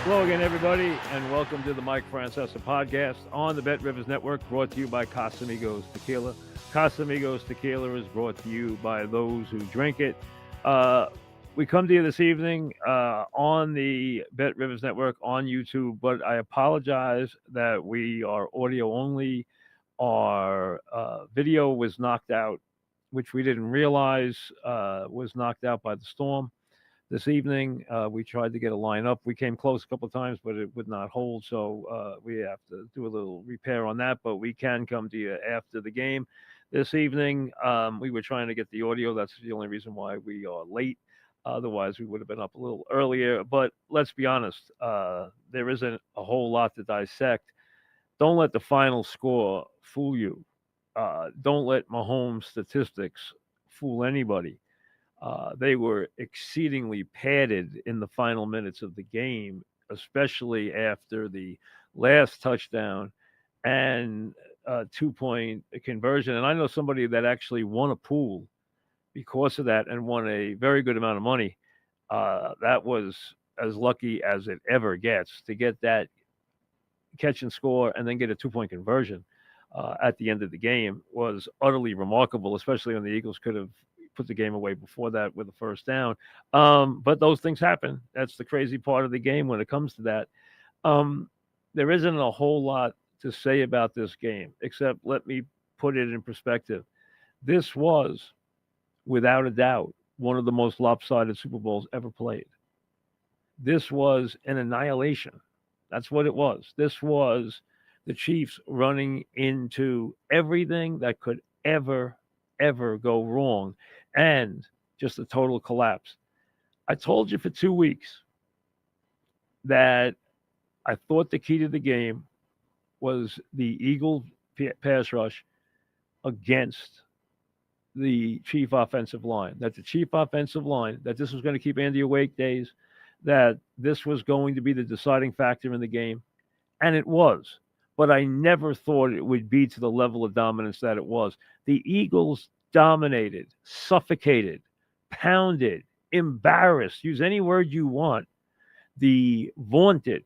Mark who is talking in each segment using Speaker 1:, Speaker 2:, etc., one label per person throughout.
Speaker 1: Hello again, everybody, and welcome to the Mike Francesa podcast on the Bet Rivers Network, brought to you by Casamigos Tequila. Casamigos Tequila is brought to you by those who drink it. We come to you this evening on the Bet Rivers Network on YouTube, but I apologize that we are audio only. Our video was knocked out, which we didn't realize was knocked out by the storm. This evening, we tried to get a line up. We came close a couple of times, but it would not hold. So we have to do a little repair on that. But we can come to you after the game this evening. We were trying to get the audio. That's the only reason why we are late. Otherwise, we would have been up a little earlier. But let's be honest, there isn't a whole lot to dissect. Don't let the final score fool you. Don't let Mahomes statistics fool anybody. They were exceedingly padded in the final minutes of the game, especially after the last touchdown and 2-point conversion. And I know somebody that actually won a pool because of that and won a very good amount of money. That was as lucky as it ever gets to get that catch and score and then get a 2-point conversion at the end of the game was utterly remarkable, especially when the Eagles could have put the game away before that with a first down. But those things happen. That's the crazy part of the game when it comes to that. There isn't a whole lot to say about this game, except let me put it in perspective. This was, without a doubt, one of the most lopsided Super Bowls ever played. This was an annihilation. That's what it was. This was the Chiefs running into everything that could ever go wrong, and just a total collapse. I told you for 2 weeks that I thought the key to the game was the Eagle pass rush against the Chief offensive line, that the Chief offensive line, that this was going to keep Andy awake days, that this was going to be the deciding factor in the game, and it was. But I never thought it would be to the level of dominance that it was. The Eagles dominated, suffocated, pounded, embarrassed, use any word you want, the vaunted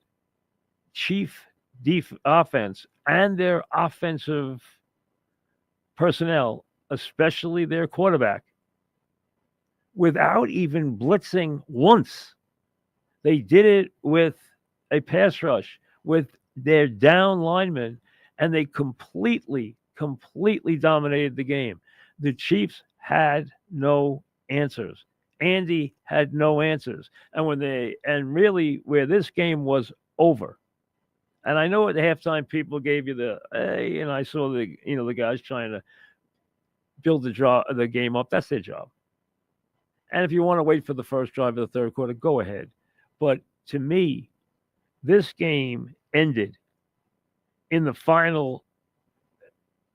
Speaker 1: Chief offense and their offensive personnel, especially their quarterback, without even blitzing once. They did it with a pass rush, with their down linemen, and they completely dominated the game. The Chiefs had no answers. Andy had no answers. And really where this game was over. And I know at the halftime people gave you the, hey, and I saw the guys trying to build the game up. That's their job. And if you want to wait for the first drive of the third quarter, go ahead. But to me, this game ended in the final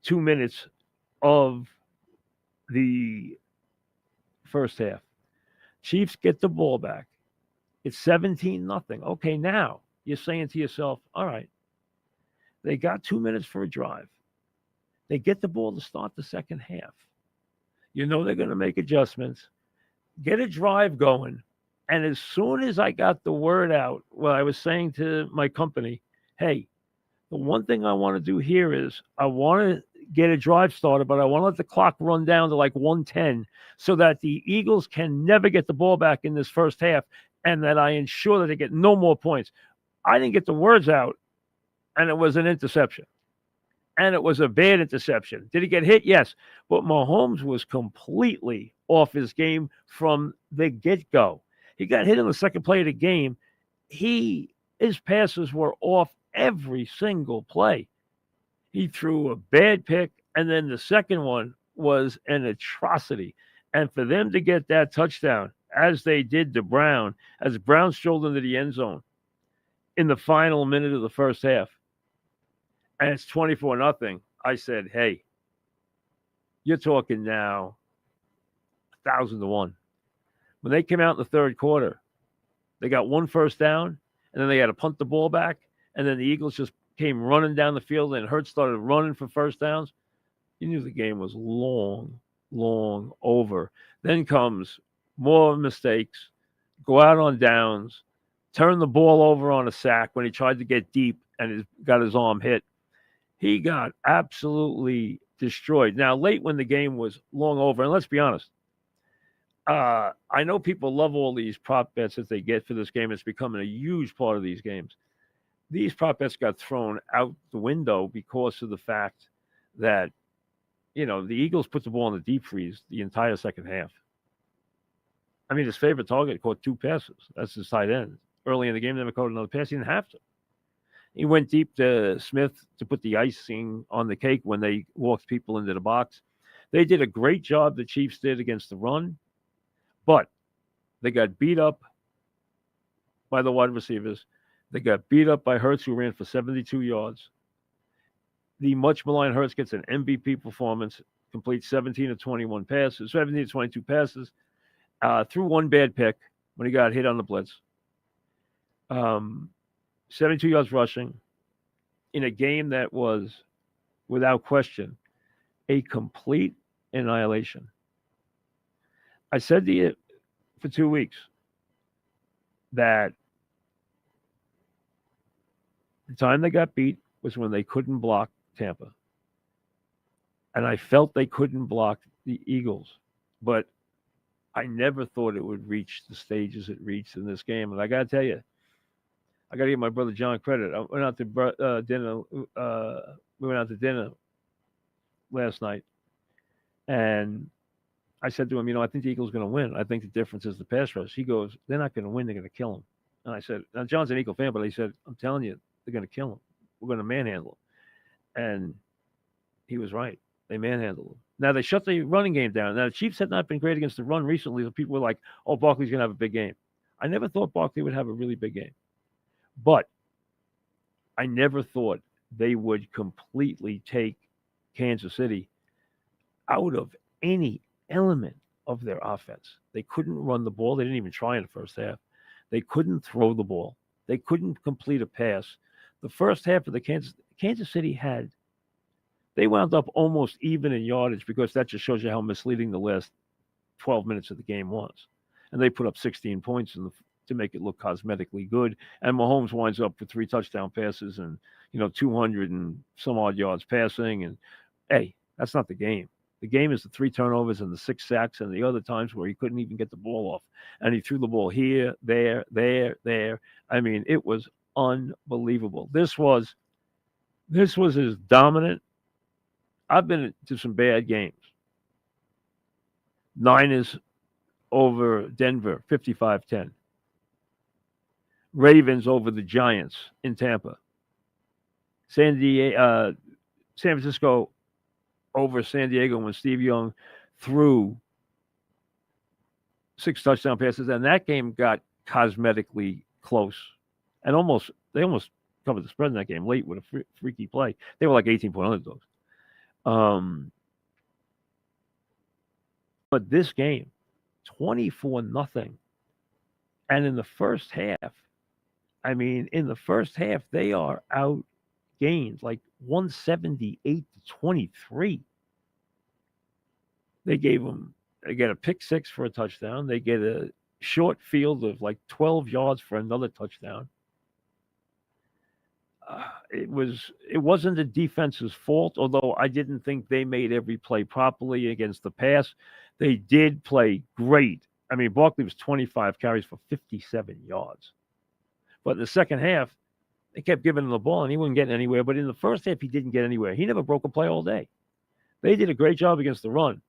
Speaker 1: 2 minutes of the first half. Chiefs get the ball back. It's 17-0. Okay, now you're saying to yourself, all right, they got 2 minutes for a drive. They get the ball to start the second half. You know they're going to make adjustments, get a drive going. And as soon as I got the word out, well, I was saying to my company, hey, the one thing I want to do here is I want to get a drive started, but I want to let the clock run down to like 110 so that the Eagles can never get the ball back in this first half and that I ensure that they get no more points. I didn't get the words out, and it was an interception. And it was a bad interception. Did he get hit? Yes. But Mahomes was completely off his game from the get-go. He got hit in the second play of the game. His passes were off every single play. He threw a bad pick, and then the second one was an atrocity. And for them to get that touchdown, as they did to Brown, as Brown strolled into the end zone in the final minute of the first half, and it's 24-0, I said, hey, you're talking now 1,000 to 1. When they came out in the third quarter, they got one first down, and then they had to punt the ball back, and then the Eagles just came running down the field, and Hurts started running for first downs. You knew the game was long over. Then comes more mistakes, go out on downs, turned the ball over on a sack when he tried to get deep and got his arm hit. He got absolutely destroyed. Now, late when the game was long over, and let's be honest, I know people love all these prop bets that they get for this game. It's becoming a huge part of these games. These prop bets got thrown out the window because of the fact that, the Eagles put the ball in the deep freeze the entire second half. I mean, his favorite target caught 2 passes. That's his tight end. Early in the game, never caught another pass. He didn't have to. He went deep to Smith to put the icing on the cake when they walked people into the box. They did a great job, the Chiefs did, against the run, but they got beat up by the wide receivers. They got beat up by Hurts, who ran for 72 yards. The much maligned Hurts gets an MVP performance, completes 17 of 21 passes, 17 to 22 passes, threw one bad pick when he got hit on the blitz. 72 yards rushing in a game that was, without question, a complete annihilation. I said to you for 2 weeks that the time they got beat was when they couldn't block Tampa. And I felt they couldn't block the Eagles. But I never thought it would reach the stages it reached in this game. And I got to tell you, I got to give my brother John credit. I went out to dinner. We went out to dinner last night, and I said to him, I think the Eagles are going to win. I think the difference is the pass rush. He goes, they're not going to win. They're going to kill him. And I said, now John's an Eagle fan, but he said, I'm telling you, they're going to kill him. We're going to manhandle him. And he was right. They manhandled him. Now, they shut the running game down. Now, the Chiefs had not been great against the run recently, so people were like, oh, Barkley's going to have a big game. I never thought Barkley would have a really big game. But I never thought they would completely take Kansas City out of any element of their offense. They couldn't run the ball. They didn't even try in the first half. They couldn't throw the ball. They couldn't complete a pass. The first half of the Kansas City they wound up almost even in yardage, because that just shows you how misleading the last 12 minutes of the game was. And they put up 16 points to make it look cosmetically good. And Mahomes winds up with 3 touchdown passes and, 200 and some odd yards passing. And, hey, that's not the game. The game is the 3 turnovers and the 6 sacks and the other times where he couldn't even get the ball off. And he threw the ball here, there. I mean, it was unbelievable. This was as dominant. I've been to some bad games. Niners over Denver, 55-10. Ravens over the Giants in Tampa. San Francisco over San Diego when Steve Young threw 6 touchdown passes, and that game got cosmetically close. And they almost covered the spread in that game late with a freaky play. They were like 18-point underdogs. But this game, 24-0. And in the first half, they are outgained like 178-23. They get a pick 6 for a touchdown. They get a short field of like 12 yards for another touchdown. It wasn't the defense's fault, although I didn't think they made every play properly against the pass. They did play great. I mean, Barkley was 25 carries for 57 yards. But in the second half, they kept giving him the ball, and he wasn't getting anywhere. But in the first half, he didn't get anywhere. He never broke a play all day. They did a great job against the run.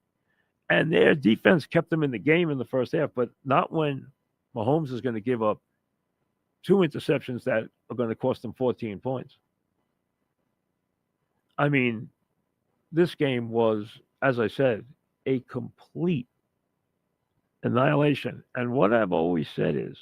Speaker 1: And their defense kept them in the game in the first half, but not when Mahomes is going to give up 2 interceptions that are going to cost them 14 points. I mean, this game was, as I said, a complete annihilation. And what I've always said is,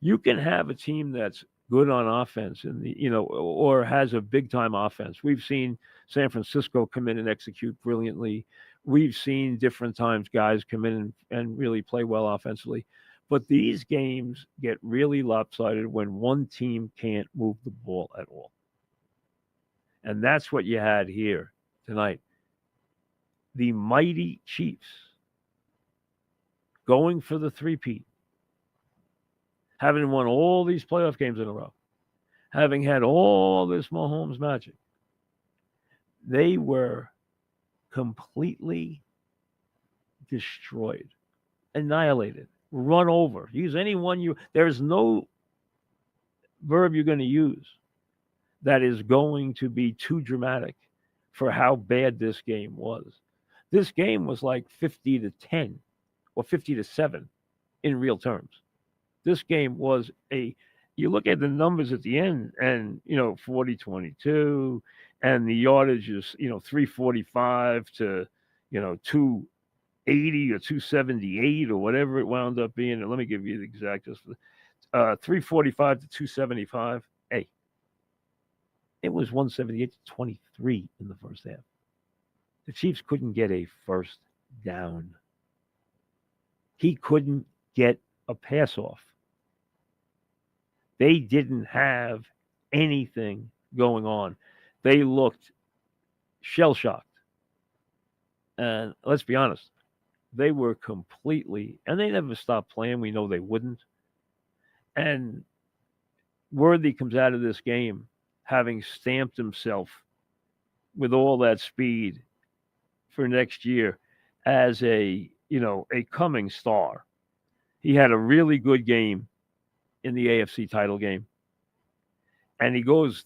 Speaker 1: you can have a team that's good on offense or has a big time offense. We've seen San Francisco come in and execute brilliantly. We've seen different times guys come in and really play well offensively. But these games get really lopsided when one team can't move the ball at all. And that's what you had here tonight. The mighty Chiefs going for the three-peat having won all these playoff games in a row, having had all this Mahomes magic, they were completely destroyed, annihilated, run over. Use any one you. There's no verb you're going to use that is going to be too dramatic for how bad this game was. This game was like 50-10 or 50-7 in real terms. This game was you look at the numbers at the end and, 40-22 and the yardage is, 345 to, 280 or 278 or whatever it wound up being. And let me give you the exact, 345 to 275. Hey, it was 178-23 in the first half. The Chiefs couldn't get a first down. He couldn't get a pass off. They didn't have anything going on. They looked shell shocked. And let's be honest, they were completely, and they never stopped playing. We know they wouldn't. And Worthy comes out of this game having stamped himself with all that speed for next year as a coming star. He had a really good game in the AFC title game. And he goes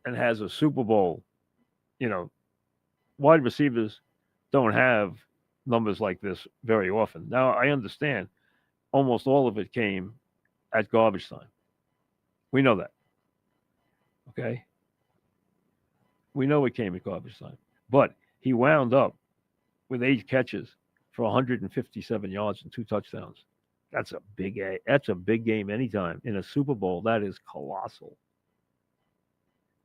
Speaker 1: and has a Super Bowl. Wide receivers don't have numbers like this very often. Now, I understand almost all of it came at garbage time. We know that. Okay? We know it came at garbage time. But he wound up with 8 catches for 157 yards and 2 touchdowns. That's a big game anytime. In a Super Bowl, that is colossal.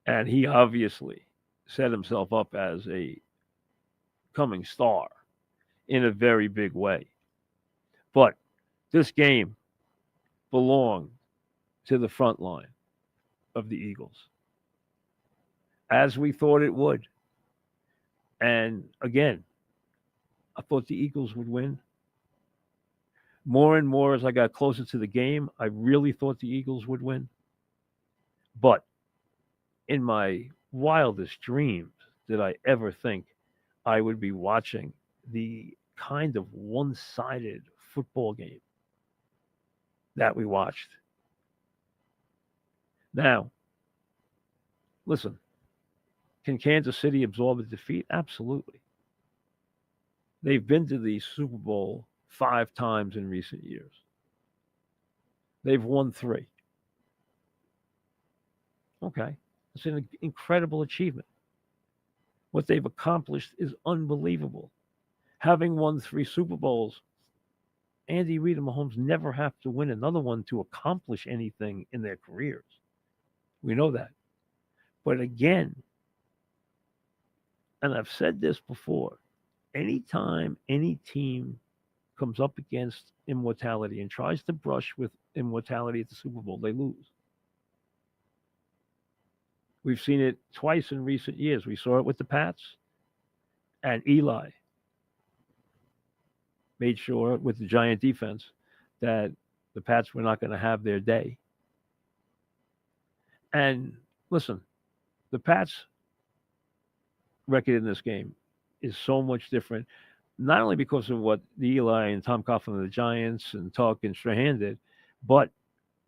Speaker 1: And he obviously set himself up as a coming star in a very big way. But this game belonged to the front line of the Eagles, as we thought it would. And again, I thought the Eagles would win. More and more as I got closer to the game, I really thought the Eagles would win. But in my wildest dreams did I ever think I would be watching the kind of one-sided football game that we watched. Now, listen, can Kansas City absorb a defeat? Absolutely. They've been to the Super Bowl 5 times in recent years. They've won 3. Okay. It's an incredible achievement. What they've accomplished is unbelievable. Having won 3 Super Bowls, Andy Reid and Mahomes never have to win another one to accomplish anything in their careers. We know that. But again, and I've said this before, anytime any team comes up against immortality and tries to brush with immortality at the Super Bowl, they lose. We've seen it twice in recent years. We saw it with the Pats, and Eli made sure with the Giant defense that the Pats were not going to have their day. And listen, the Pats' record in this game is so much different, not only because of what the Eli and Tom Coughlin of the Giants and Tuck and Strahan did, but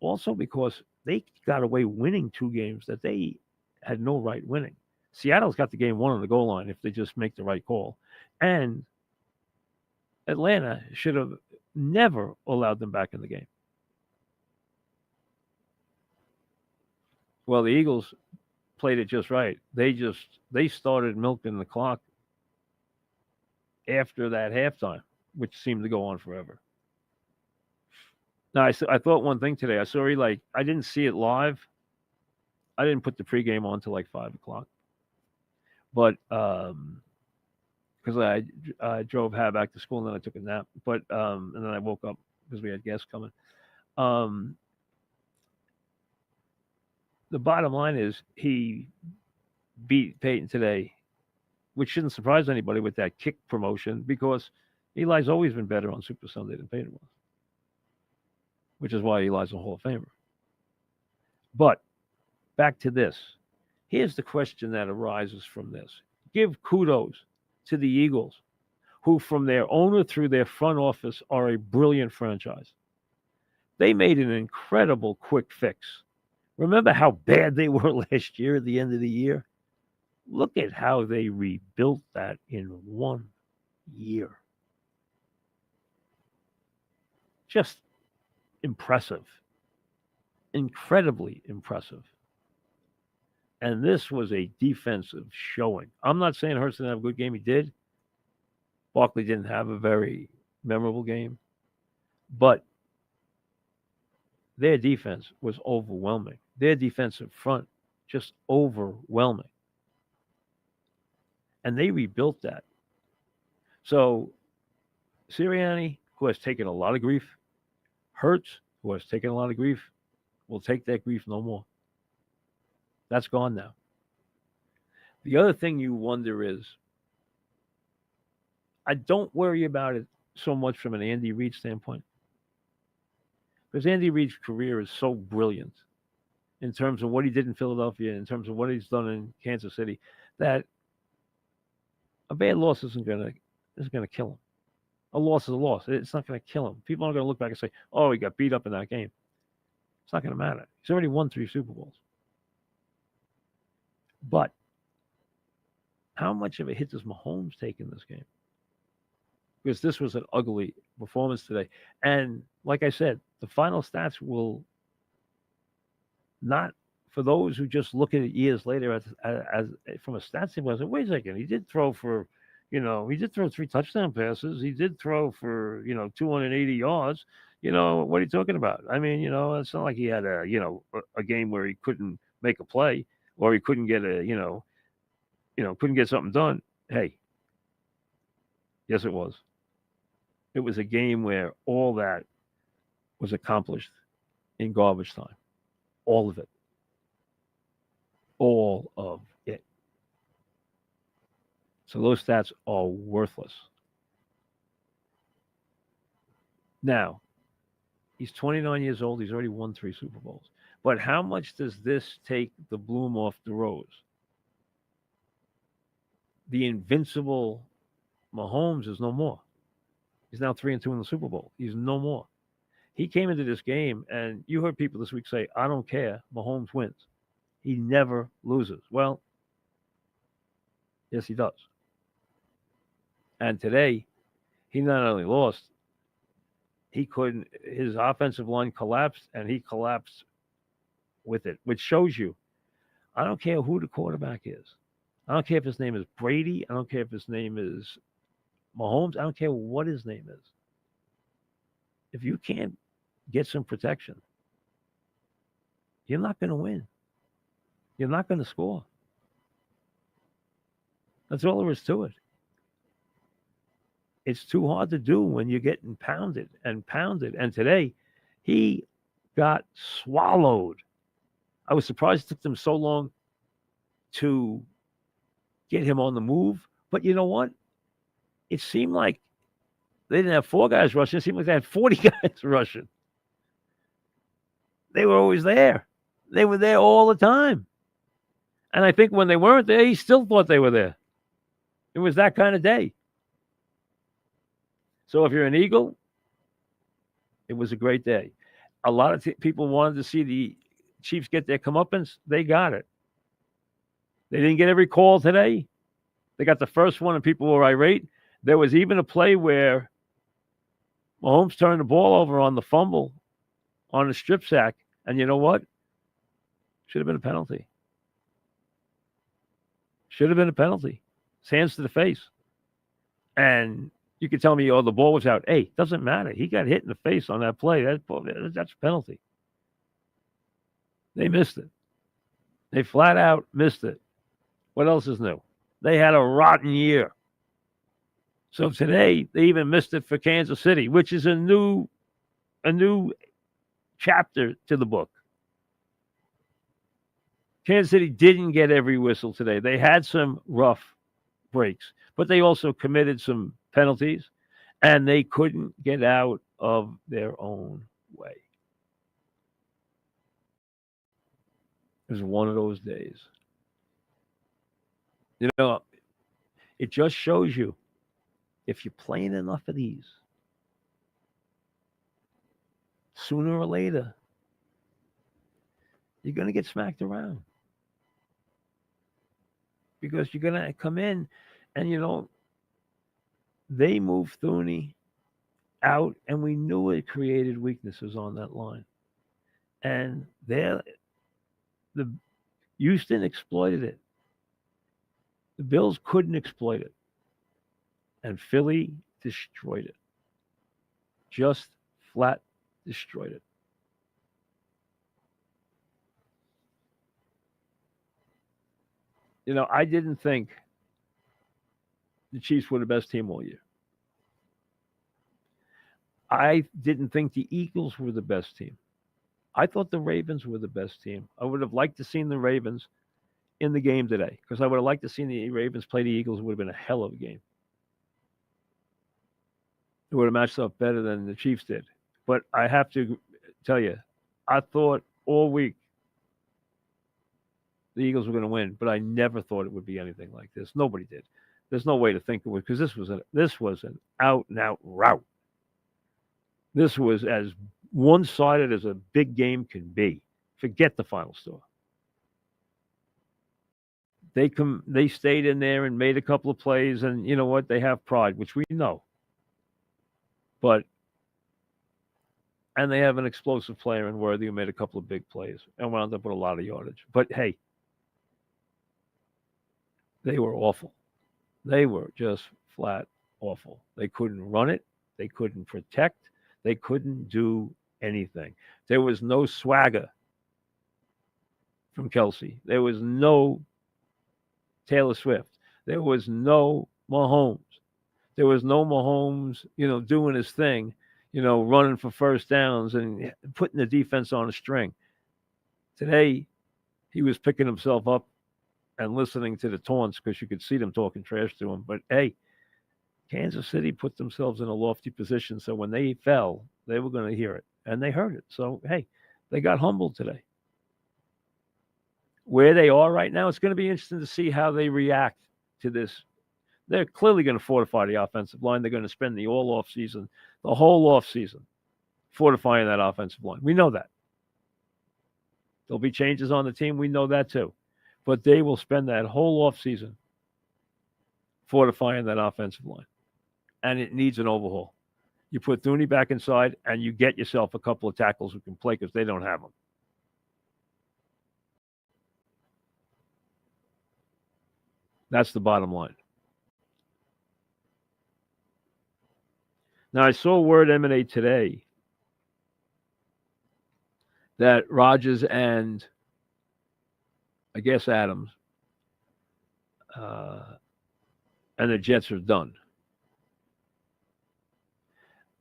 Speaker 1: also because they got away winning 2 games that they had no right winning. Seattle's got the game won on the goal line if they just make the right call. And Atlanta should have never allowed them back in the game. Well, the Eagles played it just right. They started milking the clock after that halftime, which seemed to go on forever. Now, I thought one thing today. I saw Eli. I didn't see it live. I didn't put the pregame on till like 5 o'clock. But because I drove Hal back to school and then I took a nap. But and then I woke up because we had guests coming. The bottom line is he beat Peyton today, which shouldn't surprise anybody with that kick promotion because Eli's always been better on Super Sunday than Peyton was. which is why Eli's a Hall of Famer. But back to this. Here's the question that arises from this. Give kudos to the Eagles, who from their owner through their front office are a brilliant franchise. They made an incredible quick fix. Remember how bad they were last year at the end of the year? Look at how they rebuilt that in 1 year. Just impressive. Incredibly impressive. And this was a defensive showing. I'm not saying Hurts didn't have a good game. He did. Barkley didn't have a very memorable game. But their defense was overwhelming. Their defensive front, just overwhelming. And they rebuilt that. So Sirianni, who has taken a lot of grief, Hurts, who has taken a lot of grief, will take that grief no more. That's gone now. The other thing you wonder is, I don't worry about it so much from an Andy Reid standpoint, because Andy Reid's career is so brilliant in terms of what he did in Philadelphia, in terms of what he's done in Kansas City, that a bad loss isn't gonna kill him. A loss is a loss. It's not going to kill him. People aren't going to look back and say, "Oh, he got beat up in that game." It's not going to matter. He's already won 3 Super Bowls. But how much of a hit does Mahomes take in this game? Because this was an ugly performance today. And like I said, the final stats will not, for those who just look at it years later as from a stats standpoint, say, wait a second, he did throw for, he did throw 3 touchdown passes. He did throw for, 280 yards. What are you talking about? I mean, it's not like he had a game where he couldn't make a play or he couldn't get couldn't get something done. Hey, yes, it was. It was a game where all that was accomplished in garbage time. All of it. All of it. So those stats are worthless. Now, he's 29 years old. He's already won 3 Super Bowls. But how much does this take the bloom off the rose? The invincible Mahomes is no more. He's now 3-2 in the Super Bowl. He's no more. He came into this game, and you heard people this week say, I don't care. Mahomes wins. He never loses. Well, yes, he does. And today, he not only lost, his offensive line collapsed, and he collapsed with it, which shows you, I don't care who the quarterback is. I don't care if his name is Brady. I don't care if his name is Mahomes. I don't care what his name is. If you can't get some protection, you're not going to win. You're not going to score. That's all there is to it. It's too hard to do when you're getting pounded and pounded. And today, he got swallowed. I was surprised it took them so long to get him on the move. But you know what? It seemed like they didn't have 4 guys rushing. It seemed like they had 40 guys rushing. They were always there. They were there all the time. And I think when they weren't there, he still thought they were there. It was that kind of day. So if you're an Eagle, it was a great day. A lot of people wanted to see the Chiefs get their comeuppance. They got it. They didn't get every call today. They got the first one, and people were irate. There was even a play where Mahomes turned the ball over on the fumble, on the strip sack, and you know what? Should have been a penalty. Should have been a penalty. It's hands to the face. And you could tell me, the ball was out. Hey, doesn't matter. He got hit in the face on that play. That's a penalty. They missed it. They flat out missed it. What else is new? They had a rotten year. So today, they even missed it for Kansas City, which is a new chapter to the book. Kansas City didn't get every whistle today. They had some rough breaks, but they also committed some penalties, and they couldn't get out of their own way. It was one of those days. You know, it just shows you if you're playing enough of these, sooner or later, you're going to get smacked around because you're going to come in and, they moved Thuney out, and we knew it created weaknesses on that line. And the Houston exploited it. The Bills couldn't exploit it. And Philly destroyed it. Just flat destroyed it. I didn't think the Chiefs were the best team all year. I didn't think the Eagles were the best team. I thought the Ravens were the best team. I would have liked to seen the Ravens in the game today because I would have liked to seen the Ravens play the Eagles. It would have been a hell of a game. It would have matched up better than the Chiefs did. But I have to tell you, I thought all week the Eagles were going to win, but I never thought it would be anything like this. Nobody did. There's no way to think it would because this was an out and out rout. This was as one-sided as a big game can be. Forget the final score. They stayed in there and made a couple of plays, and you know what? They have pride, which we know. And they have an explosive player in Worthy who made a couple of big plays and wound up with a lot of yardage. But hey, they were awful. They were just flat awful. They couldn't run it. They couldn't protect. They couldn't do anything. There was no swagger from Kelsey. There was no Taylor Swift. There was no Mahomes. There was no Mahomes, doing his thing, running for first downs and putting the defense on a string. Today, he was picking himself up and listening to the taunts because you could see them talking trash to him. But hey, Kansas City put themselves in a lofty position, so when they fell, they were going to hear it, and they heard it. So, hey, they got humbled today. Where they are right now, it's going to be interesting to see how they react to this. They're clearly going to fortify the offensive line. They're going to spend the whole offseason, fortifying that offensive line. We know that. There'll be changes on the team. We know that too. But they will spend that whole offseason fortifying that offensive line. And it needs an overhaul. You put Thuney back inside, and you get yourself a couple of tackles who can play because they don't have them. That's the bottom line. Now, I saw word emanate today that Rodgers and, I guess, Adams and the Jets are done.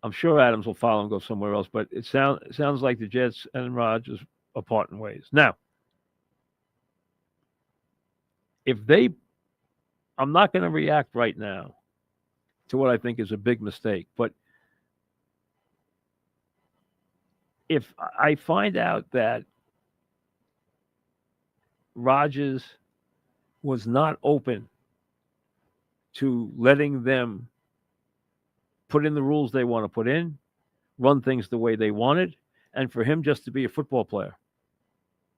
Speaker 1: I'm sure Adams will follow and go somewhere else, but it sounds like the Jets and Rodgers are parting ways. Now, I'm not going to react right now to what I think is a big mistake, but if I find out that Rodgers was not open to letting them put in the rules they want to put in, run things the way they wanted, and for him just to be a football player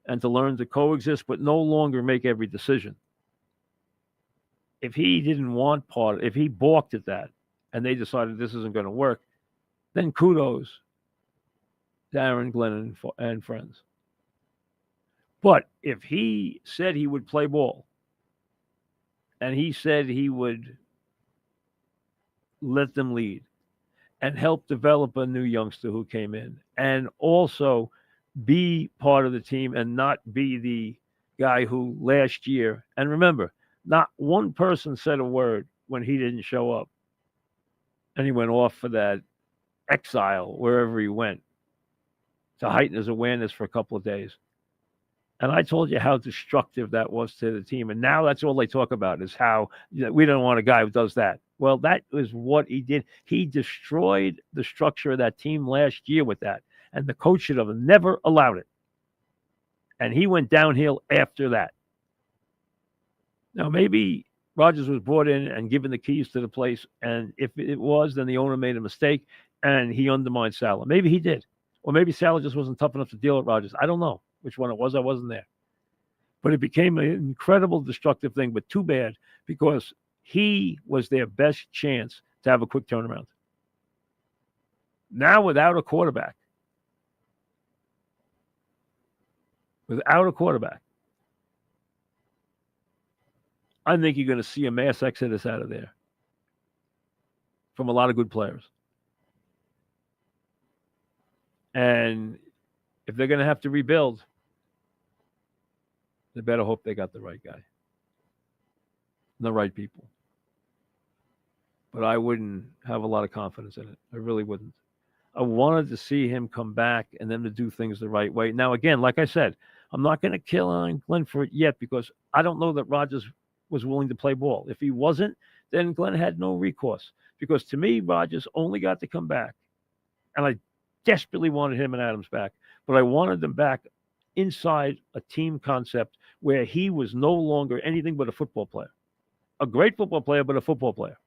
Speaker 1: and to learn to coexist but no longer make every decision. If he didn't want if he balked at that and they decided this isn't going to work, then kudos to Aaron Glenn and friends. But if he said he would play ball and he said he would let them lead and help develop a new youngster who came in and also be part of the team and not be the guy who last year, and remember, not one person said a word when he didn't show up and he went off for that exile wherever he went to heighten his awareness for a couple of days. And I told you how destructive that was to the team. And now that's all they talk about is how we don't want a guy who does that. Well, that is what he did. He destroyed the structure of that team last year with that. And the coach should have never allowed it. And he went downhill after that. Now, maybe Rodgers was brought in and given the keys to the place, and if it was, then the owner made a mistake and he undermined Salah. Maybe he did. Or maybe Salah just wasn't tough enough to deal with Rodgers. I don't know which one it was. I wasn't there. But it became an incredible destructive thing, but too bad because he was their best chance to have a quick turnaround. Now, without a quarterback, I think you're going to see a mass exodus out of there from a lot of good players. And if they're going to have to rebuild, they better hope they got the right guy, the right people. But I wouldn't have a lot of confidence in it. I really wouldn't. I wanted to see him come back and them to do things the right way. Now, again, like I said, I'm not going to kill on Glenn for it yet because I don't know that Rodgers was willing to play ball. If he wasn't, then Glenn had no recourse. Because to me, Rodgers only got to come back. And I desperately wanted him and Adams back. But I wanted them back inside a team concept where he was no longer anything but a football player. A great football player, but a football player.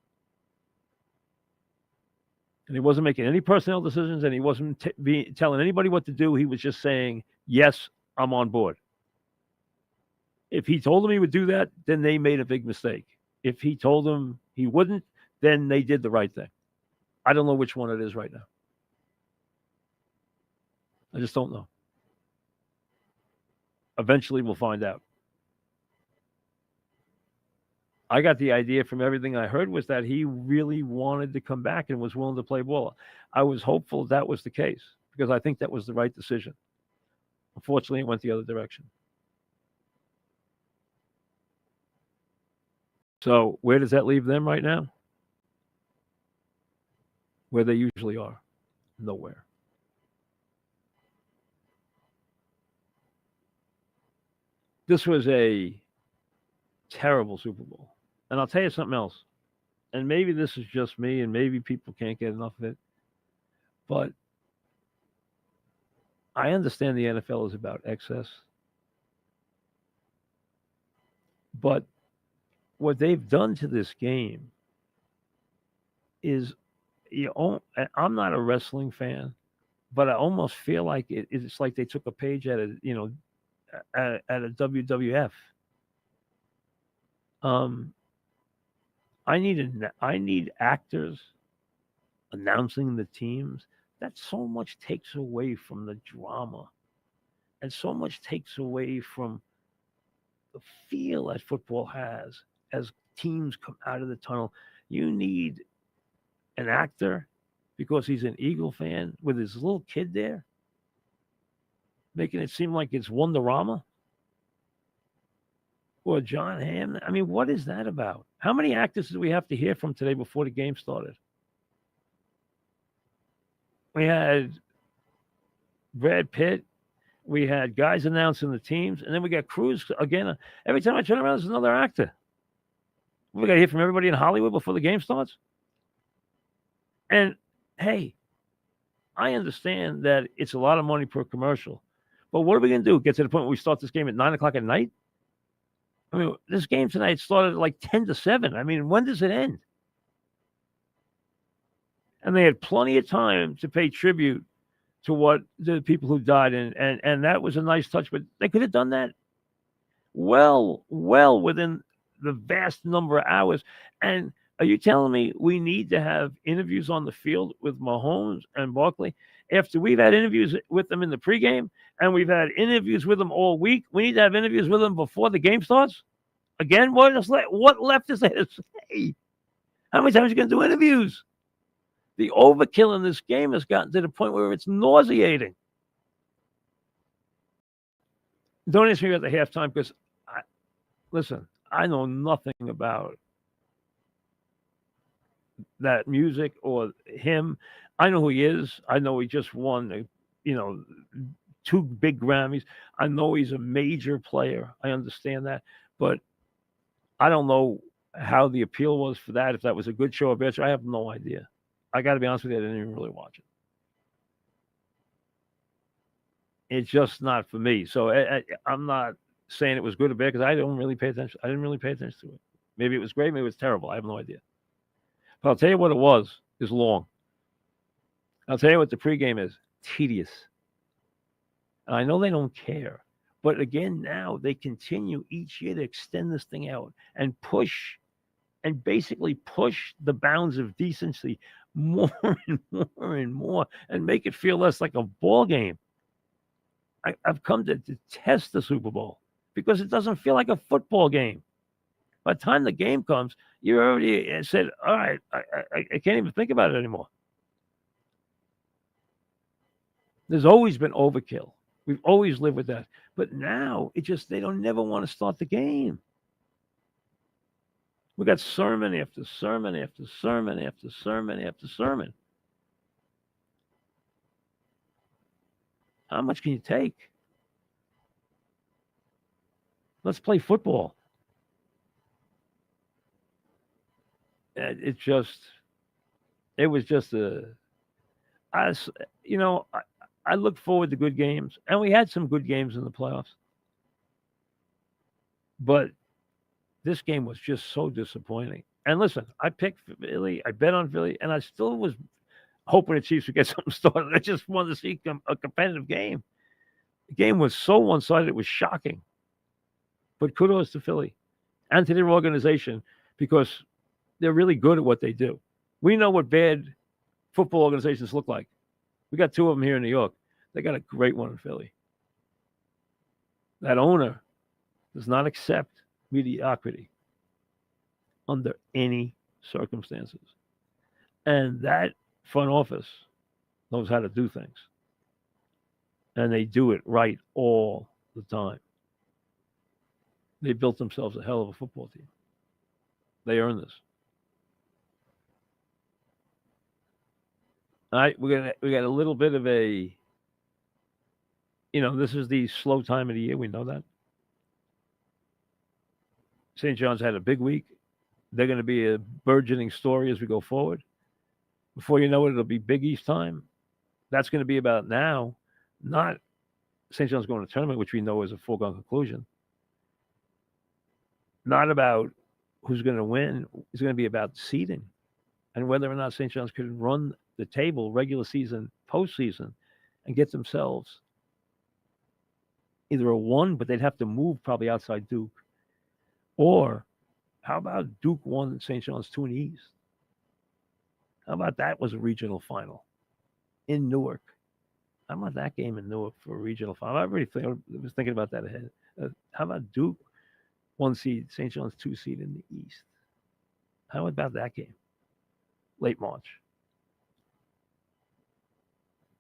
Speaker 1: And he wasn't making any personnel decisions, and he wasn't telling anybody what to do. He was just saying, yes, I'm on board. If he told them he would do that, then they made a big mistake. If he told them he wouldn't, then they did the right thing. I don't know which one it is right now. I just don't know. Eventually, we'll find out. I got the idea from everything I heard was that he really wanted to come back and was willing to play ball. I was hopeful that was the case because I think that was the right decision. Unfortunately, it went the other direction. So where does that leave them right now? Where they usually are. Nowhere. This was a terrible Super Bowl. And I'll tell you something else. And maybe this is just me, and maybe people can't get enough of it. But I understand the NFL is about excess. But what they've done to this game is, I'm not a wrestling fan, but I almost feel like it's like they took a page out of, at a WWF. I need actors announcing the teams. That so much takes away from the drama, and so much takes away from the feel that football has as teams come out of the tunnel. You need an actor because he's an Eagle fan with his little kid there, making it seem like it's Wonderama. Or John Hamm. I mean, what is that about? How many actors did we have to hear from today before the game started? We had Brad Pitt. We had guys announcing the teams. And then we got Cruz again. Every time I turn around, there's another actor. We got to hear from everybody in Hollywood before the game starts. And, hey, I understand that it's a lot of money per commercial. But what are we going to do? Get to the point where we start this game at 9 o'clock at night? I mean, this game tonight started at like 10-7. I mean, when does it end? And they had plenty of time to pay tribute to what the people who died, and that was a nice touch. But they could have done that well within the vast number of hours. And are you telling me we need to have interviews on the field with Mahomes and Barkley after we've had interviews with them in the pregame and we've had interviews with them all week? We need to have interviews with them before the game starts? Again, what left is there to say? How many times are you going to do interviews? The overkill in this game has gotten to the point where it's nauseating. Don't ask me about the halftime because, listen, I know nothing about that music or him. I know who he is. I know he just won, 2 big Grammys. I know he's a major player. I understand that. But I don't know how the appeal was for that, if that was a good show or bad show. I have no idea. I got to be honest with you, I didn't even really watch it. It's just not for me. So I'm not saying it was good or bad because I don't really pay attention. I didn't really pay attention to it. Maybe it was great. Maybe it was terrible. I have no idea. But I'll tell you what it was. Is long. I'll tell you what the pregame is. Tedious. And I know they don't care. But again, now they continue each year to extend this thing out and push and basically push the bounds of decency more and more and more and make it feel less like a ball game. I've come to detest the Super Bowl because it doesn't feel like a football game. By the time the game comes, you already said, all right, I can't even think about it anymore. There's always been overkill. We've always lived with that. But now they don't never want to start the game. We got sermon after sermon after sermon after sermon after sermon. How much can you take? Let's play football. It was just I look forward to good games, and we had some good games in the playoffs. But this game was just so disappointing. And listen, I picked Philly, I bet on Philly, and I still was hoping the Chiefs would get something started. I just wanted to see a competitive game. The game was so one-sided, it was shocking. But kudos to Philly and to their organization because they're really good at what they do. We know what bad football organizations look like. We got two of them here in New York. They got a great one in Philly. That owner does not accept mediocrity under any circumstances. And that front office knows how to do things. And they do it right all the time. They built themselves a hell of a football team. They earned this. All right, we got a little bit of a, this is the slow time of the year. We know that. St. John's had a big week. They're going to be a burgeoning story as we go forward. Before you know it, it'll be Big East time. That's going to be about now, not St. John's going to tournament, which we know is a foregone conclusion. Not about who's going to win. It's going to be about seeding and whether or not St. John's could run the table, regular season, postseason, and get themselves either a one, but they'd have to move probably outside Duke, or how about Duke won St. John's 2 in the East? How about that was a regional final in Newark? How about that game in Newark for a regional final? I was thinking about that ahead. How about Duke 1 seed, St. John's 2 seed in the East? How about that game? Late March.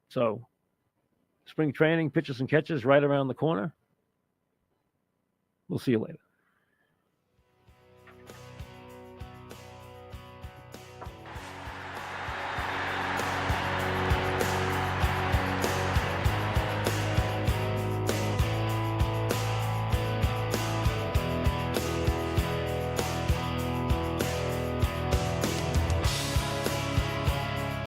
Speaker 1: So, spring training, pitches and catches right around the corner. We'll see you later.